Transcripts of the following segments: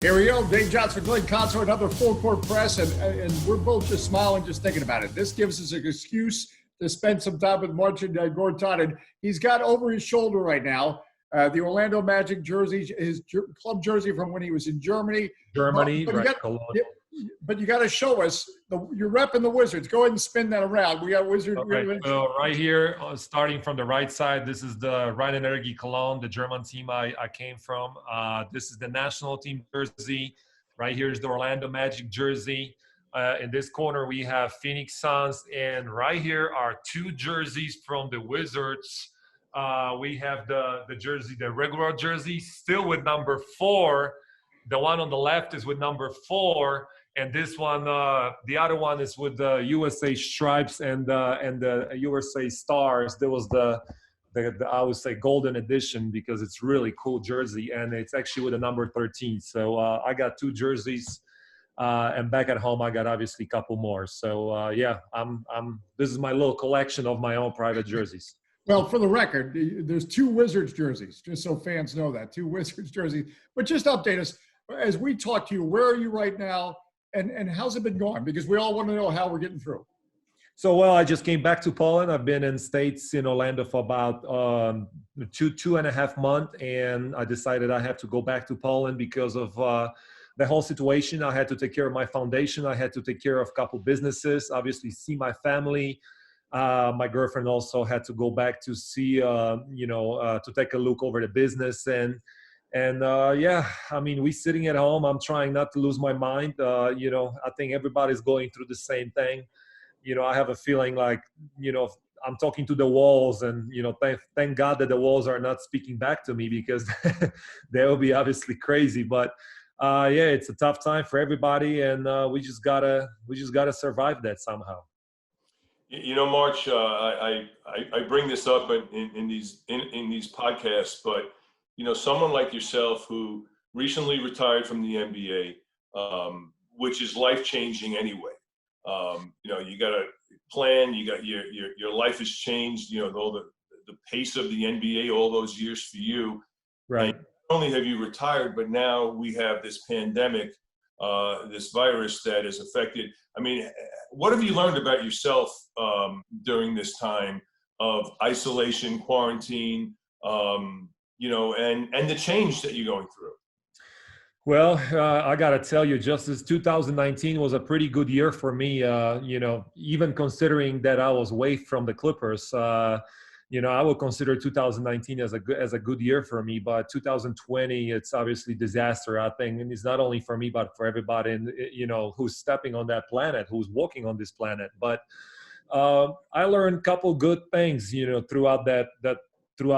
Here we go. Dave Johnson, Glenn Consor, another full court press, and we're both just smiling just thinking about it. This gives us an excuse to spend some time with Marcin Gortat, and he's got over his shoulder right now the Orlando Magic jersey, his club jersey from when he was in Germany. Germany, but right? But you got to show us you're repping the Wizards. Go ahead and spin that around. We got Wizards. Right. So right here, starting from the right side, this is the Rhein Energie Cologne, the German team I came from. This is the national team jersey. Right here is the Orlando Magic jersey. In this corner, we have Phoenix Suns. And right here are two jerseys from the Wizards. We have the jersey, the regular jersey, still with number 4. The one on the left is with number 4. And this one, the other one is with the USA stripes and the USA stars. There was the I would say golden edition because it's really cool jersey, and it's actually with the number 13. So I got 2 jerseys, and back at home I got obviously a couple more. So yeah, this is my little collection of my own private jerseys. Well, for the record, there's 2 Wizards jerseys, just so fans know that 2 Wizards jerseys. But just update us as we talk to you. Where are you right now? And how's it been going? Because we all want to know how we're getting through. So, well, I just came back to Poland. I've been in States in Orlando for about 2.5 months, and I decided I have to go back to Poland because of the whole situation. I had to take care of my foundation. I had to take care of a couple businesses, obviously see my family. My girlfriend also had to go back to see, to take a look over the business. And yeah, I mean, we sitting at home. I'm trying not to lose my mind. I think everybody's going through the same thing. I have a feeling like, I'm talking to the walls, and, thank God that the walls are not speaking back to me because they will be obviously crazy. But yeah, it's a tough time for everybody, and we just gotta survive that somehow. March, I bring this up in these podcasts, but someone like yourself who recently retired from the NBA, which is life-changing anyway. You got to plan. You got your life has changed. All the pace of the NBA all those years for you. Right. And not only have you retired, but now we have this pandemic, this virus that has affected. I mean, what have you learned about yourself during this time of isolation, quarantine? And the change that you're going through? Well, I got to tell you, just as 2019 was a pretty good year for me, even considering that I was away from the Clippers, I would consider 2019 as a good year for me. But 2020, it's obviously disaster, I think. And it's not only for me, but for everybody, who's stepping on that planet, who's walking on this planet. But I learned a couple good things, throughout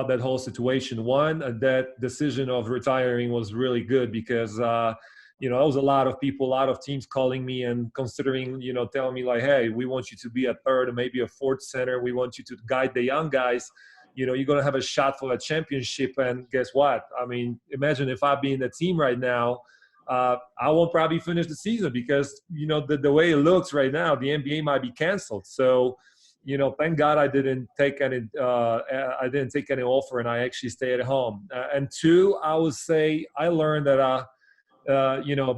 that whole situation. One, that decision of retiring was really good because, there was a lot of people, a lot of teams calling me and considering, telling me like, hey, we want you to be a third or maybe a fourth center. We want you to guide the young guys. You're going to have a shot for a championship. And guess what? I mean, imagine if I be in the team right now, I won't probably finish the season because, the way it looks right now, the NBA might be canceled. So, thank God I didn't take any offer, and I actually stayed at home. And 2, I would say I learned that,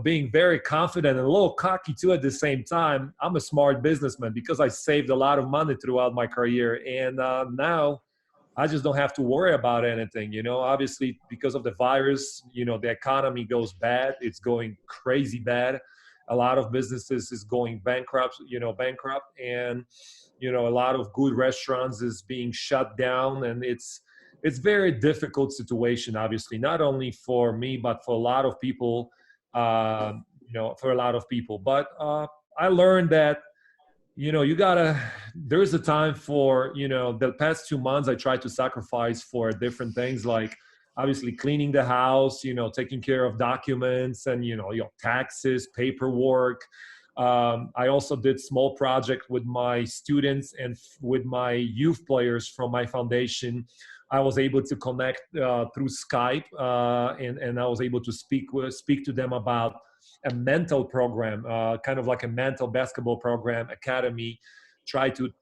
being very confident and a little cocky too at the same time. I'm a smart businessman because I saved a lot of money throughout my career, and now I just don't have to worry about anything. Obviously because of the virus, the economy goes bad. It's going crazy bad. A lot of businesses is going bankrupt, and a lot of good restaurants is being shut down, and it's very difficult situation, obviously, not only for me, but for a lot of people, But I learned that, there's a time for, the past 2 months, I tried to sacrifice for different things, like obviously cleaning the house, taking care of documents and, your taxes, paperwork. I also did small project with my students and with my youth players from my foundation. I was able to connect through Skype, and I was able to speak to them about a mental program, kind of like a mental basketball program academy. Try to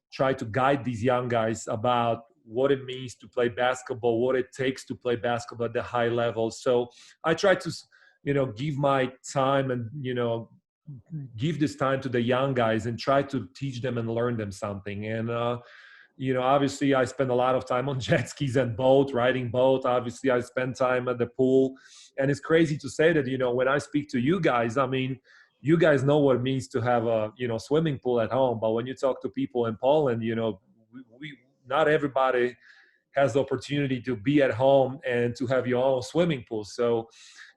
guide these young guys about what it means to play basketball, what it takes to play basketball at the high level. So I try to give my time and, give this time to the young guys and try to teach them and learn them something. And, obviously I spend a lot of time on jet skis and riding boat. Obviously I spend time at the pool, and it's crazy to say that, when I speak to you guys, I mean, you guys know what it means to have a, swimming pool at home. But when you talk to people in Poland, we not everybody has the opportunity to be at home and to have your own swimming pool. So,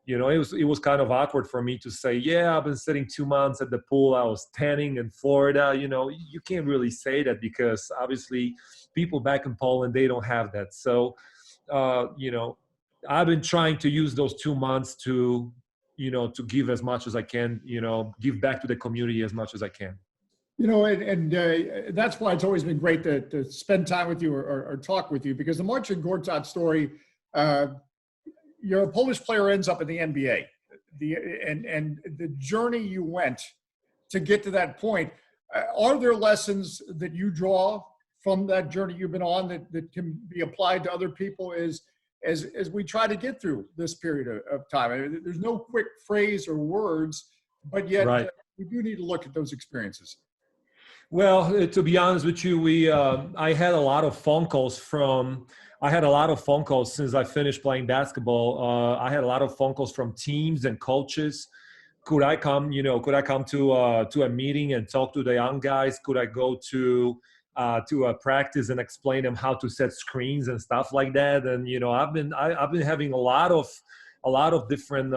it was kind of awkward for me to say, yeah, I've been sitting 2 months at the pool. I was tanning in Florida. You can't really say that because obviously people back in Poland, they don't have that. So, I've been trying to use those 2 months to, to give as much as I can, give back to the community as much as I can. That's why it's always been great to spend time with you or talk with you, because the Marcin Gortat story, your Polish player ends up in the NBA, and the journey you went to get to that point. Are there lessons that you draw from that journey you've been on that can be applied to other people as we try to get through this period of time? I mean, there's no quick phrase or words, but yet right. We do need to look at those experiences. Well, to be honest with you, I had a lot of phone calls since I finished playing basketball. I had a lot of phone calls from teams and coaches. Could I come to a meeting and talk to the young guys? Could I go to a practice and explain them how to set screens and stuff like that? And I've been having a lot of different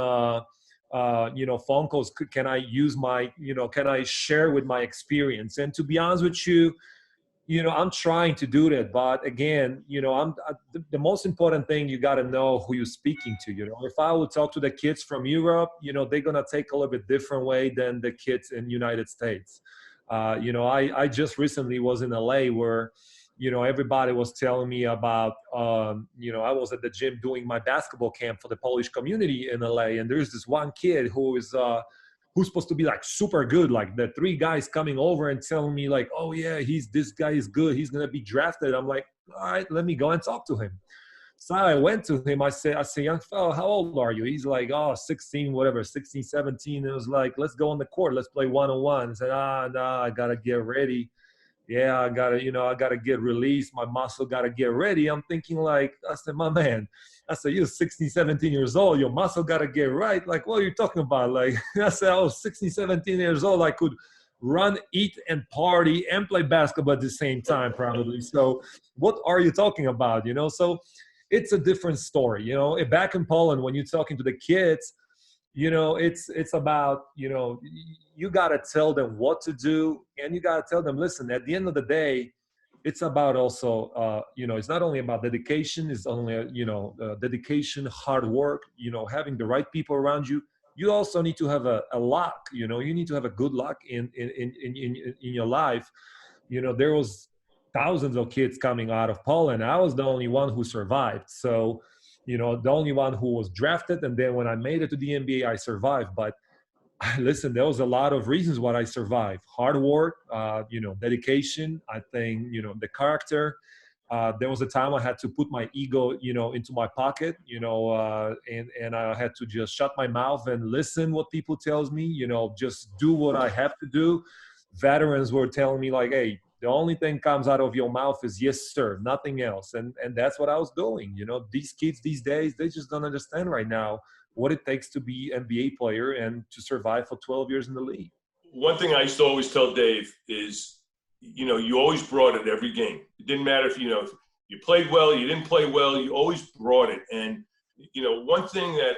phone calls. Can I use my, can I share with my experience? And to be honest with you, I'm trying to do that. But again, the most important thing, you got to know who you're speaking to. If I would talk to the kids from Europe, they're going to take a little bit different way than the kids in United States. I just recently was in LA where, everybody was telling me about, I was at the gym doing my basketball camp for the Polish community in LA. And there's this one kid who's supposed to be like super good. Like the 3 guys coming over and telling me like, oh yeah, this guy is good. He's going to be drafted. I'm like, all right, let me go and talk to him. So I went to him. I said, young fellow, how old are you? He's like, 16, whatever, 16, 17. And it was like, let's go on the court. Let's play one-on-one. I said, nah, I got to get ready. Yeah, I gotta get released. My muscle gotta get ready. I'm thinking like, I said, my man, you're 16, 17 years old. Your muscle gotta get right. Like, what are you talking about? Like, I said, I was 16, 17 years old. I could run, eat, and party and play basketball at the same time, probably. So what are you talking about? So it's a different story. Back in Poland, when you're talking to the kids, it's about, you got to tell them what to do, and you got to tell them, listen, at the end of the day, it's about also, it's not only about dedication, it's only, dedication, hard work, having the right people around you. You also need to have a luck, you need to have a good luck in your life. There was thousands of kids coming out of Poland. I was the only one who survived. So, the only one who was drafted. And then when I made it to the NBA, I survived. But listen, there was a lot of reasons why I survived. Hard work, dedication, I think, the character. There was a time I had to put my ego, into my pocket, and I had to just shut my mouth and listen what people tells me, just do what I have to do. Veterans were telling me like, hey, the only thing comes out of your mouth is yes, sir, nothing else. And that's what I was doing. These kids these days, they just don't understand right now what it takes to be an NBA player and to survive for 12 years in the league. One thing I used to always tell Dave is, you always brought it every game. It didn't matter if, you played well, you didn't play well, you always brought it. And, one thing that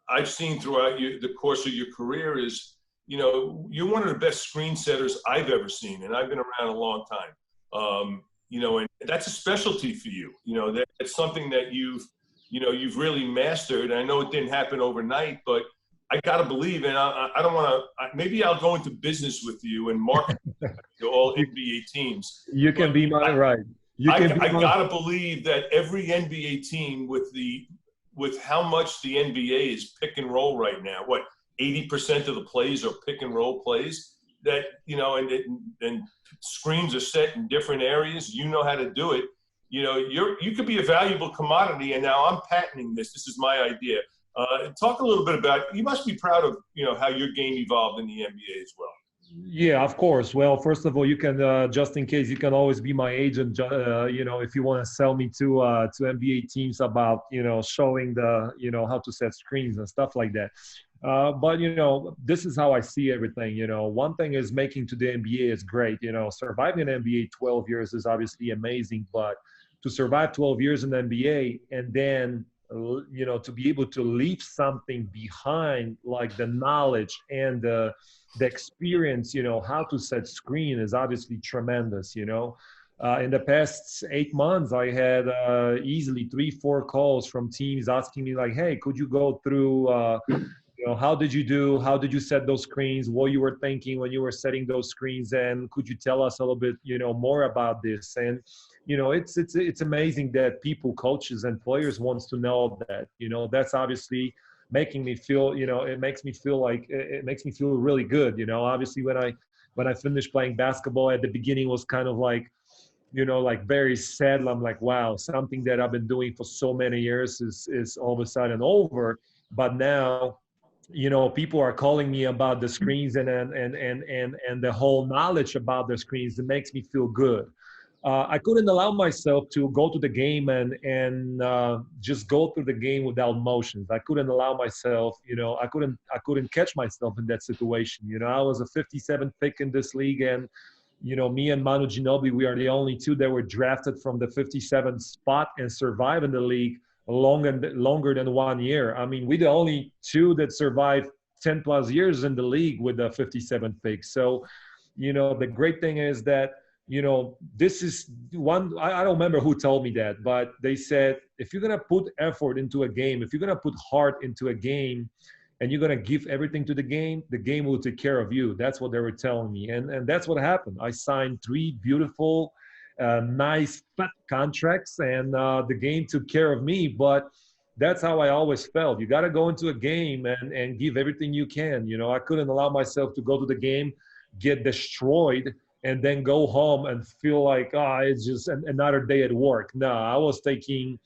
I've seen throughout the course of your career is, you're one of the best screen setters I've ever seen, and I've been around a long time. And that's a specialty for you. That's something that you've really mastered. I know it didn't happen overnight, but I got to believe, and I don't want to, maybe I'll go into business with you and market all NBA teams. You can be my right. I got to believe that every NBA team with how much the NBA is pick and roll right now, 80% of the plays are pick and roll plays that, and screens are set in different areas. You know how to do it. You could be a valuable commodity. And now I'm patenting this. This is my idea. Talk a little bit about, you must be proud of, how your game evolved in the NBA as well. Yeah, of course. Well, first of all, you can just in case you can always be my agent. If you want to sell me to NBA teams about showing the how to set screens and stuff like that. But this is how I see everything. One thing is making to the NBA is great. Surviving an NBA 12 years is obviously amazing, but to survive 12 years in the NBA and then to be able to leave something behind like the knowledge and the experience, how to set screen is obviously tremendous. In the past 8 months, I had easily 3-4 calls from teams asking me like, hey, could you go through, how did you set those screens, what you were thinking when you were setting those screens, and could you tell us a little bit, more about this? And, it's amazing that people, coaches and players wants to know that, that's obviously making me feel, it makes me feel really good. Obviously when I finished playing basketball at the beginning was kind of like, like very sad. I'm like, wow, something that I've been doing for so many years is all of a sudden over. But now, people are calling me about the screens and the whole knowledge about the screens. It makes me feel good. I couldn't allow myself to go to the game and just go through the game without emotions. I couldn't allow myself, I couldn't catch myself in that situation. I was a 57th pick in this league, and me and Manu Ginobili, we are the only two that were drafted from the 57th spot and survive in the league longer than 1 year. I mean, we're the only two that survived 10 plus years in the league with the 57th pick. So, the great thing is that this is one, I don't remember who told me that, but they said, if you're going to put effort into a game, if you're going to put heart into a game, and you're going to give everything to the game will take care of you. That's what they were telling me. And that's what happened. I signed 3 beautiful, nice fat contracts, and the game took care of me. But that's how I always felt. You got to go into a game and give everything you can. I couldn't allow myself to go to the game, get destroyed, and then go home and feel like, it's just another day at work. No, I was taking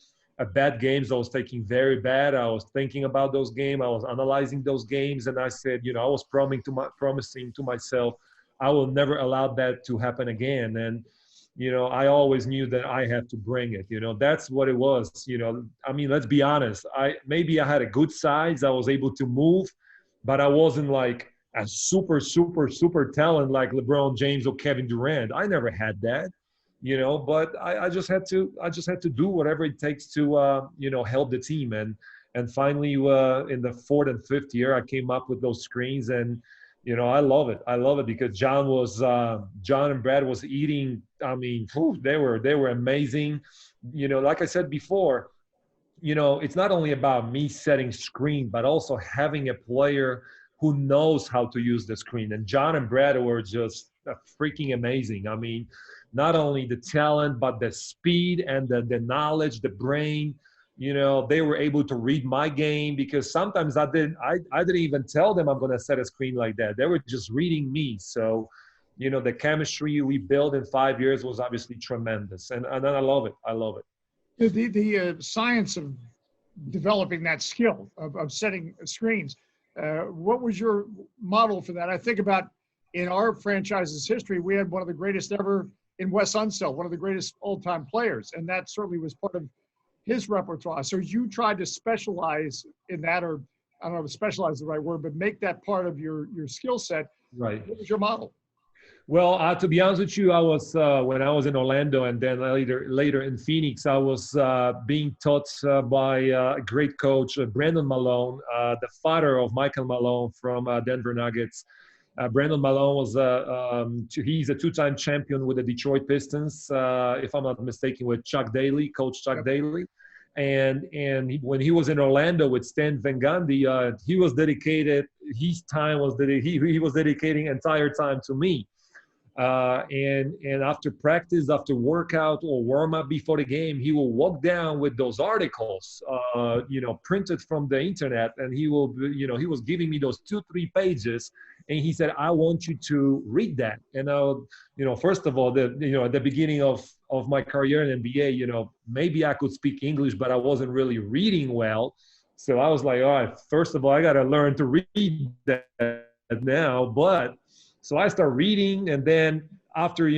bad games. I was taking very bad. I was thinking about those games. I was analyzing those games. And I said, I was promising to myself, I will never allow that to happen again. And, I always knew that I had to bring it. That's what it was. I mean, let's be honest. Maybe I had a good size. I was able to move, but I wasn't like a super, super, super talent like LeBron James or Kevin Durant. I never had that, but I just had to do whatever it takes to, help the team. And finally, in the 4th and 5th year, I came up with those screens, and, I love it. I love it because John and Brad was eating. I mean, they were amazing. Like I said before, it's not only about me setting screen, but also having a player who knows how to use the screen. And John and Brad were just freaking amazing. I mean, not only the talent, but the speed and the knowledge, the brain. They were able to read my game, because sometimes I didn't even tell them I'm going to set a screen like that. They were just reading me. So, the chemistry we built in 5 years was obviously tremendous. And I love it. I love it. The science of developing that skill of setting screens, what was your model for that? I think about in our franchise's history, we had one of the greatest ever in Wes Unseld, one of the greatest all-time players, and that certainly was part of his repertoire. So you tried to specialize in that, or I don't know if specialize is the right word, but make that part of your skill set. Right. What was your model? Well, to be honest with you, I was when I was in Orlando and then later in Phoenix, I was being taught by a great coach, Brandon Malone, the father of Michael Malone from Denver Nuggets. Brandon Malone was he's a 2-time champion with the Detroit Pistons, if I'm not mistaken, with Coach Chuck Daly. And when he was in Orlando with Stan Van Gundy, he was dedicated. His time was he was dedicating entire time to me. And after practice, after workout or warm up before the game, he will walk down with those articles, printed from the internet, and he was giving me those 2-3 pages, and he said, "I want you to read that." And first of all, at the beginning of my career in NBA, maybe I could speak English, but I wasn't really reading well. So I was like, all right, first of all, I got to learn to read that now. But so I start reading, and then after,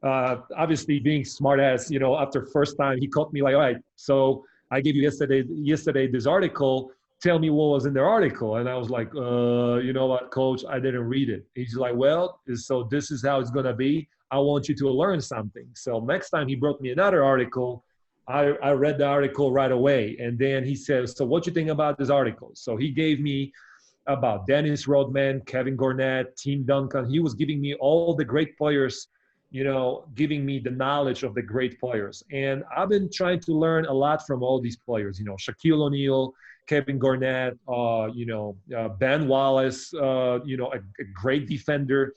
obviously being smart ass, after first time, he caught me like, all right, so I gave you yesterday this article. Tell me what was in the article. And I was like, you know what, coach, I didn't read it. He's like, well, so this is how it's going to be. I want you to learn something. So next time he brought me another article, I read the article right away. And then he says, so what you think about this article? So he gave me about Dennis Rodman, Kevin Garnett, Tim Duncan. He was giving me all the great players, giving me the knowledge of the great players. And I've been trying to learn a lot from all these players, Shaquille O'Neal, Kevin Garnett, Ben Wallace, a great defender.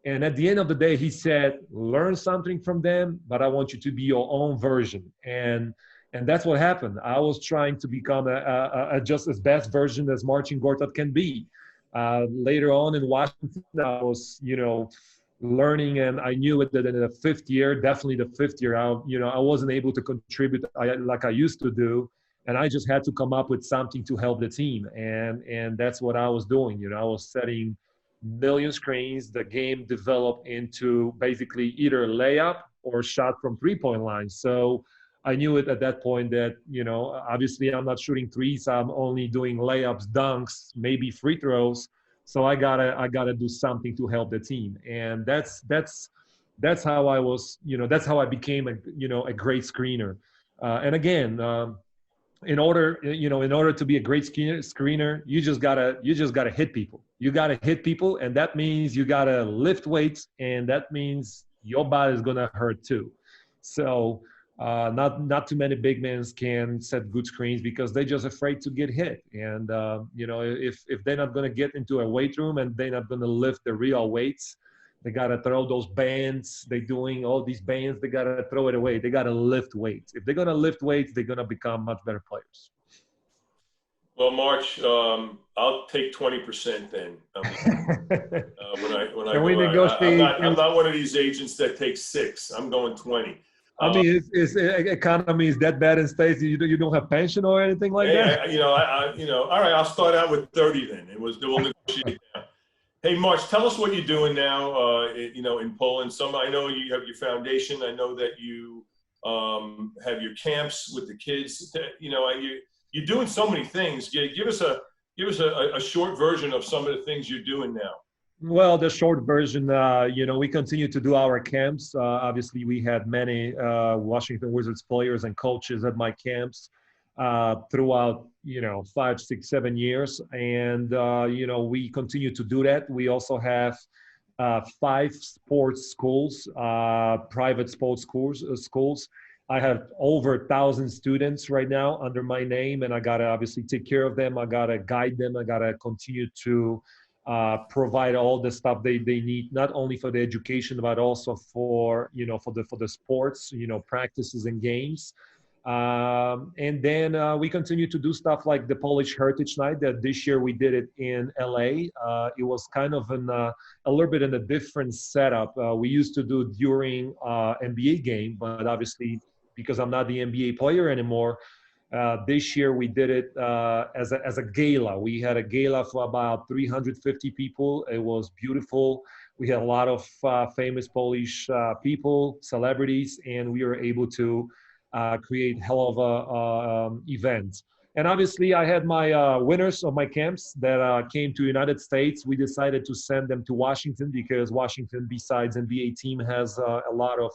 And at the end of the day, he said, learn something from them, but I want you to be your own version. And that's what happened. I was trying to become a just as best version as Marcin Gortat can be. Later on in Washington, I was, learning, and I knew it that in the fifth year, definitely the fifth year, I wasn't able to contribute like I used to do. And I just had to come up with something to help the team. And that's what I was doing. I was setting million screens. The game developed into basically either layup or shot from three-point line. So I knew it at that point that, obviously I'm not shooting threes. I'm only doing layups, dunks, maybe free throws. So I gotta do something to help the team. And that's how I was, that's how I became a great screener. And again, in order to be a great screener, you just gotta hit people. You gotta hit people, and that means you gotta lift weights, and that means your body is gonna hurt too. So not too many big men can set good screens because they're just afraid to get hit. And if they're not gonna get into a weight room and they're not gonna lift the real weights, they got to throw those bands. They're doing all these bands. They got to throw it away. They got to lift weights. If they're going to lift weights, they're going to become much better players. Well, March, I'll take 20% then. When I Can we go negotiate? I'm not one of these agents that takes 6. I'm going 20. I mean, is economy is that bad in States? You don't have pension or anything like that? All right, I'll start out with 30 then. We'll negotiate down. Hey, March, tell us what you're doing now, in Poland. I know you have your foundation. I know that you have your camps with the kids. You're doing so many things. Give us a short version of some of the things you're doing now. Well, the short version, we continue to do our camps. Obviously, we had many Washington Wizards players and coaches at my camps throughout 5, 6, 7 years, and we continue to do that. We also have 5 sports schools, private sports schools. I have over 1,000 students right now under my name, and I gotta obviously take care of them. I gotta guide them. I gotta continue to provide all the stuff they need, not only for the education but also for the sports, practices and games. And then we continue to do stuff like the Polish Heritage Night that this year we did it in LA. It was kind of a little bit in a different setup. We used to do during NBA game, but obviously because I'm not the NBA player anymore, this year we did it as a gala. We had a gala for about 350 people. It was beautiful. We had a lot of famous Polish people, celebrities, and we were able to create hell of a event. And obviously I had my winners of my camps that came to United States. We decided to send them to Washington because Washington, besides NBA team, has a lot of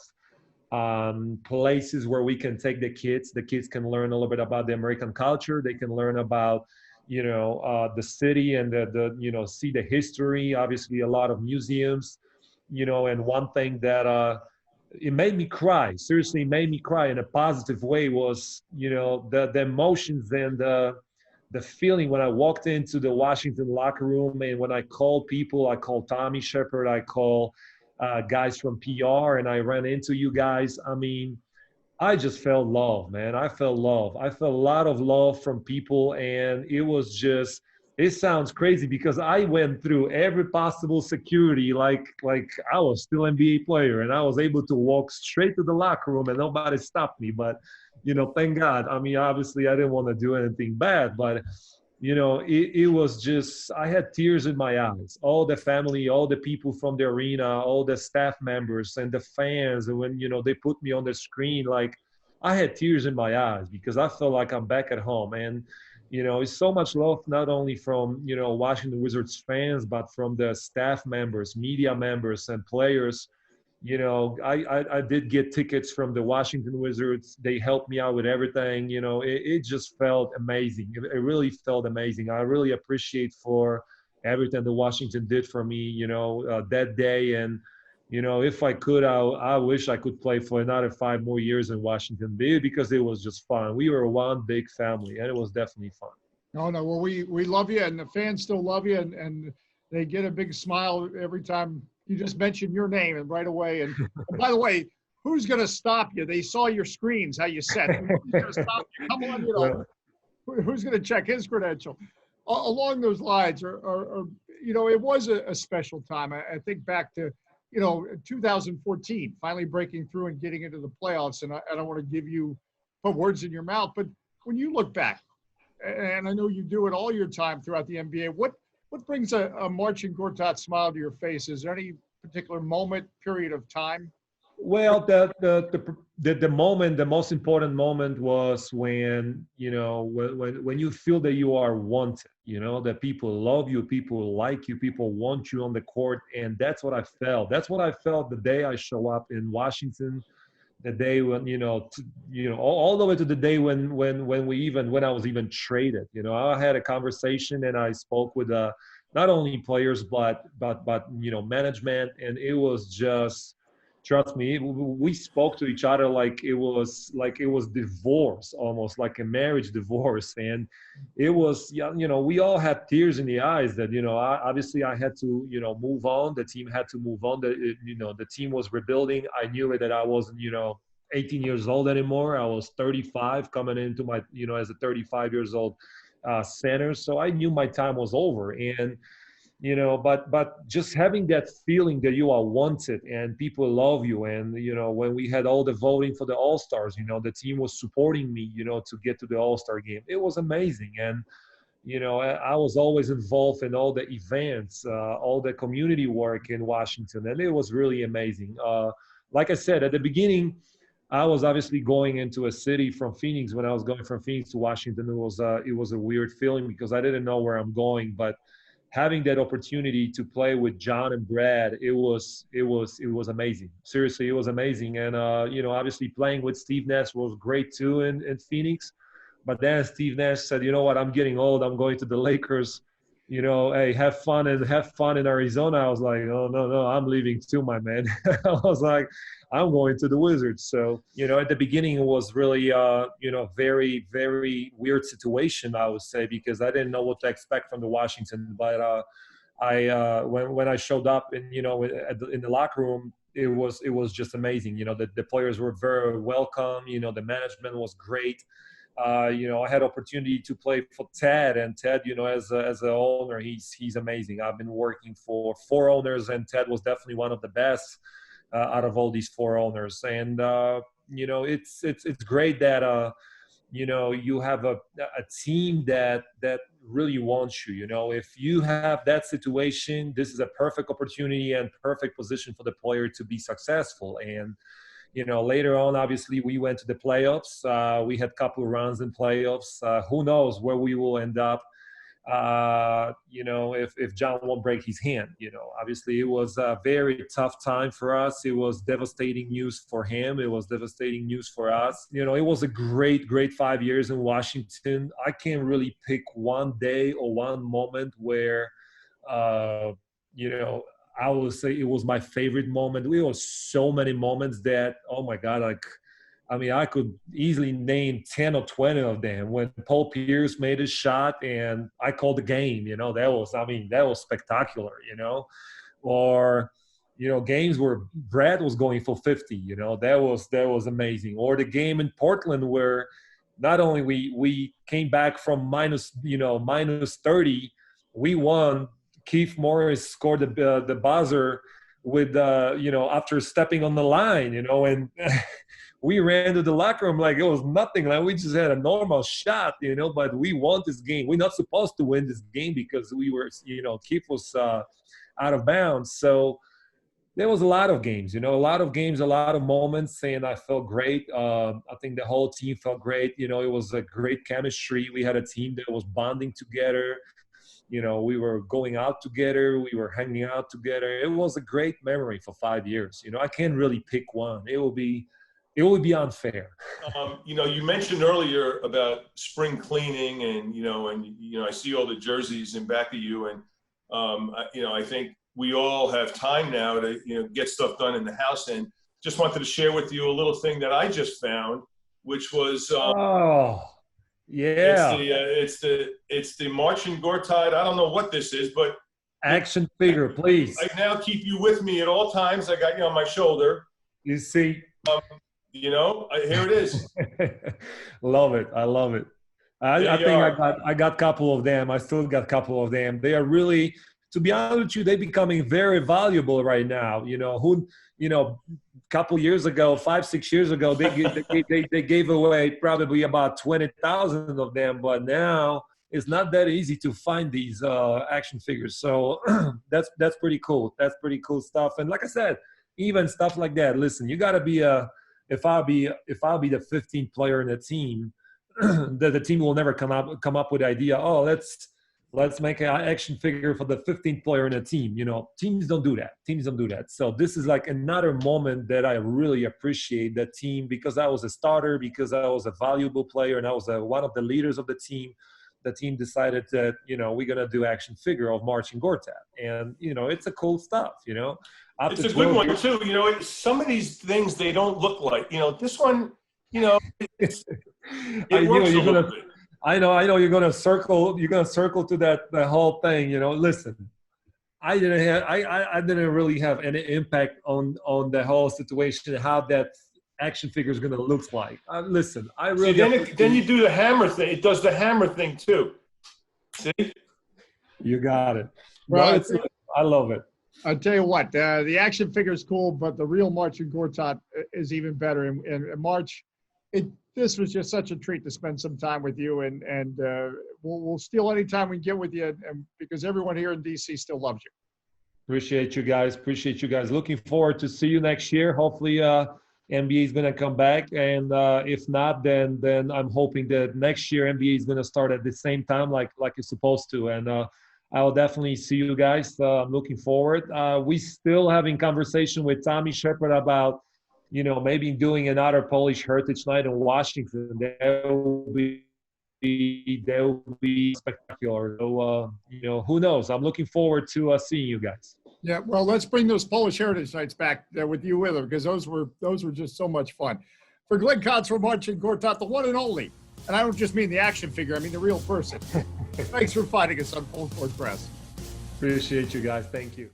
places where we can take the kids. The kids can learn a little bit about the American culture. They can learn about, the city and the see the history. Obviously a lot of museums, and one thing that, it made me cry, seriously made me cry in a positive way was, the emotions and the feeling when I walked into the Washington locker room and when I called people. I called Tommy Shepard, I called guys from PR, and I ran into you guys. I mean, I just felt love, man. I felt love. I felt a lot of love from people, and it was just It sounds crazy because I went through every possible security, like I was still NBA player, and I was able to walk straight to the locker room and nobody stopped me. But thank God. I mean, obviously, I didn't want to do anything bad, but it was just I had tears in my eyes. All the family, all the people from the arena, all the staff members and the fans, and when they put me on the screen, like I had tears in my eyes because I felt like I'm back at home. And it's so much love, not only from Washington Wizards fans, but from the staff members, media members, and players. I did get tickets from the Washington Wizards. They helped me out with everything. It just felt amazing. It really felt amazing. I really appreciate for everything that Washington did for me, that day. And if I could, I wish I could play for another 5 more years in Washington because it was just fun. We were one big family, and it was definitely fun. No, no. Well, we love you, and the fans still love you, and they get a big smile every time you just mention your name, and right away. And by the way, who's going to stop you? They saw your screens, how you said. Who's going to stop you? Come on, who's going to check his credential? Along those lines, or it was a special time. I think back to 2014, finally breaking through and getting into the playoffs. And I don't want to put words in your mouth, but when you look back, and I know you do it all your time throughout the NBA, what brings a Marcin Gortat smile to your face? Is there any particular period of time? Well, the moment, the most important moment was when when you feel that you are wanted, that people love you, people like you, people want you on the court, and that's what I felt. That's what I felt the day I show up in Washington, the day when all the way to the day when I was even traded. I had a conversation and I spoke with not only players but management, and it was just, trust me, we spoke to each other like it was divorce, almost like a marriage divorce. And it was, we all had tears in the eyes that, obviously I had to, move on. The team had to move on. The team was rebuilding. I knew it, that I wasn't, 18 years old anymore. I was 35 coming into my, as a 35 years old center. So I knew my time was over. And, but just having that feeling that you are wanted and people love you. And, when we had all the voting for the All-Stars, the team was supporting me, to get to the All-Star game. It was amazing. And, I was always involved in all the events, all the community work in Washington. And it was really amazing. Like I said, at the beginning, I was obviously going into a city from Phoenix. When I was going from Phoenix to Washington, it was a weird feeling because I didn't know where I'm going. But having that opportunity to play with John and Brad, it was amazing. Seriously, it was amazing. And obviously playing with Steve Nash was great too in Phoenix. But then Steve Nash said, "You know what? I'm getting old. I'm going to the Lakers. Hey, have fun in Arizona." I was like, "Oh no, I'm leaving too, my man." I was like, "I'm going to the Wizards." So, at the beginning it was really, very, very weird situation, I would say, because I didn't know what to expect from the Washington. But when I showed up and, in the locker room, it was just amazing. The players were very welcome. The management was great. I had opportunity to play for Ted, and Ted, as an owner, he's amazing. I've been working for 4 owners, and Ted was definitely one of the best out of all these 4 owners. And it's great that you have a team that really wants you. If you have that situation, this is a perfect opportunity and perfect position for the player to be successful. And later on, obviously, we went to the playoffs. We had a couple of runs in playoffs. Who knows where we will end up, if John won't break his hand. Obviously, it was a very tough time for us. It was devastating news for him. It was devastating news for us. It was a great 5 years in Washington. I can't really pick one day or one moment where, I would say it was my favorite moment. There were so many moments that, oh my God, I could easily name 10 or 20 of them. When Paul Pierce made his shot and I called the game, that was spectacular, or, games where Brad was going for 50, that was amazing. Or the game in Portland where not only we came back from minus 30, we won. Keith Morris scored the buzzer with after stepping on the line, and we ran to the locker room like it was nothing. Like we just had a normal shot, but we won this game. We're not supposed to win this game because we were, Keith was out of bounds. So there was a lot of games, a lot of moments, and I felt great. I think the whole team felt great. It was a great chemistry. We had a team that was bonding together. We were going out together. We were hanging out together. It was a great memory for 5 years. I can't really pick one. It would be unfair. You mentioned earlier about spring cleaning, and I see all the jerseys in back of you, and I think we all have time now to get stuff done in the house. And just wanted to share with you a little thing that I just found, which was yeah, it's the Marcin Gortat. I don't know what this is, but action figure, please. I now keep you with me at all times. I got you on my shoulder. You see. Here it is. Love it. I love it. I think I got a couple of them. I still got a couple of them. They are really, to be honest with you, they're becoming very valuable right now. Couple years ago, 5-6 years ago, they gave away probably about 20,000 of them, but now it's not that easy to find these action figures. So that's pretty cool. That's pretty cool stuff. And like I said, even stuff like that. Listen, you got to be if I'll be the 15th player in the team, the team will never come up with the idea, let's make an action figure for the 15th player in the team. Teams don't do that. So this is like another moment that I really appreciate the team, because I was a starter, because I was a valuable player, and I was one of the leaders of the team. The team decided that, we're going to do action figure of Marcin Gortat. And, it's a cool stuff, It's a good one, too. Some of these things, they don't look like, this one, it works a little bit. I know you're gonna circle to the whole thing. Listen, I didn't really have any impact on the whole situation, how that action figure is gonna look like. Listen, I really then you do the hammer thing. It does the hammer thing too. See? You got it. Right. I love it. I'll tell you what, the action figure is cool, but the real Marcin Gortat is even better. And March, this was just such a treat to spend some time with you, and we'll steal any time we can get with you, and because everyone here in DC still loves you. Appreciate you guys. Looking forward to see you next year. Hopefully, NBA is going to come back, and if not, then I'm hoping that next year NBA is going to start at the same time, like it's supposed to. And I'll definitely see you guys. I'm looking forward. We still having conversation with Tommy Shepard about, maybe doing another Polish Heritage Night in Washington. That will be spectacular. So, who knows? I'm looking forward to seeing you guys. Yeah, well, let's bring those Polish Heritage Nights back with you with them, because those were just so much fun. For Glenn Consor, Marcin Gortat, the one and only, and I don't just mean the action figure, I mean the real person. Thanks for finding us on Full Court Press. Appreciate you guys. Thank you.